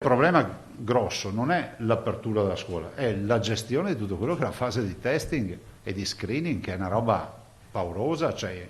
Il problema grosso non è l'apertura della scuola, è la gestione di tutto quello che è la fase di testing e di screening, che è una roba paurosa, cioè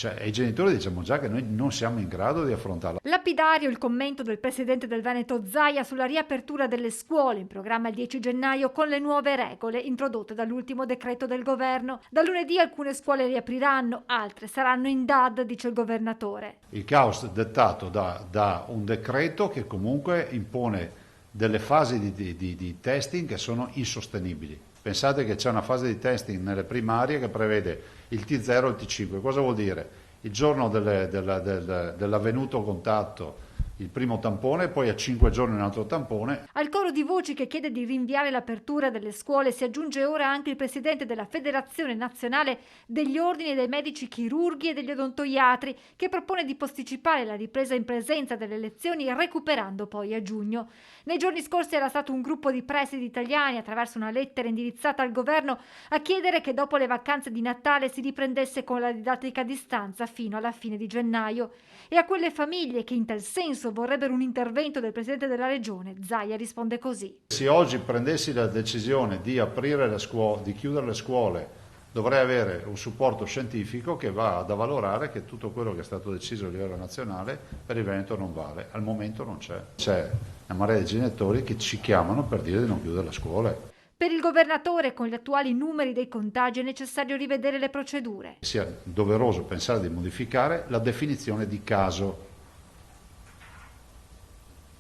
ai genitori diciamo già che noi non siamo in grado di affrontarla. Lapidario il commento del presidente del Veneto Zaia sulla riapertura delle scuole in programma il 10 gennaio con le nuove regole introdotte dall'ultimo decreto del governo. Da lunedì alcune scuole riapriranno, altre saranno in DAD, dice il governatore. Il caos dettato da un decreto che comunque impone delle fasi di testing che sono insostenibili. Pensate che c'è una fase di testing nelle primarie che prevede il T0 e il T5. Cosa vuol dire? Il giorno dell'avvenuto contatto il primo tampone, poi a 5 giorni un altro tampone. Al coro di voci che chiede di rinviare l'apertura delle scuole si aggiunge ora anche il presidente della Federazione Nazionale degli Ordini dei Medici Chirurghi e degli Odontoiatri, che propone di posticipare la ripresa in presenza delle lezioni recuperando poi a giugno. Nei giorni scorsi era stato un gruppo di presidi italiani, attraverso una lettera indirizzata al governo, a chiedere che dopo le vacanze di Natale si riprendesse con la didattica a distanza fino alla fine di gennaio. E a quelle famiglie che in tal senso vorrebbero un intervento del presidente della regione, Zaia risponde così. Se oggi prendessi la decisione di aprire le scuole, di chiudere le scuole, dovrei avere un supporto scientifico che va ad avvalorare che tutto quello che è stato deciso a livello nazionale per il Veneto non vale. Al momento non c'è. C'è una marea di genitori che ci chiamano per dire di non chiudere le scuole. Per il governatore, con gli attuali numeri dei contagi, è necessario rivedere le procedure. Sia doveroso pensare di modificare la definizione di caso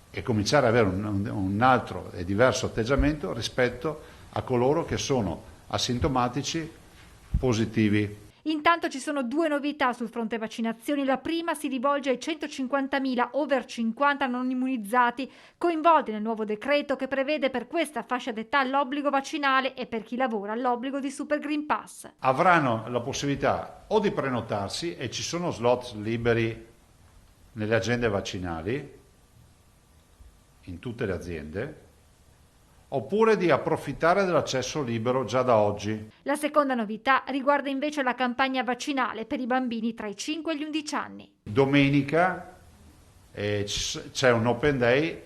e cominciare ad avere un altro e diverso atteggiamento rispetto a coloro che sono asintomatici positivi. Intanto ci sono due novità sul fronte vaccinazioni. La prima si rivolge ai 150.000 over 50 non immunizzati coinvolti nel nuovo decreto che prevede per questa fascia d'età l'obbligo vaccinale e per chi lavora l'obbligo di Super Green Pass. Avranno la possibilità o di prenotarsi, e ci sono slot liberi nelle agende vaccinali in tutte le aziende, oppure di approfittare dell'accesso libero già da oggi. La seconda novità riguarda invece la campagna vaccinale per i bambini tra i 5 e gli 11 anni. Domenica c'è un open day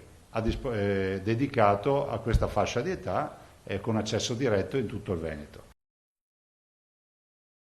dedicato a questa fascia di età con accesso diretto in tutto il Veneto.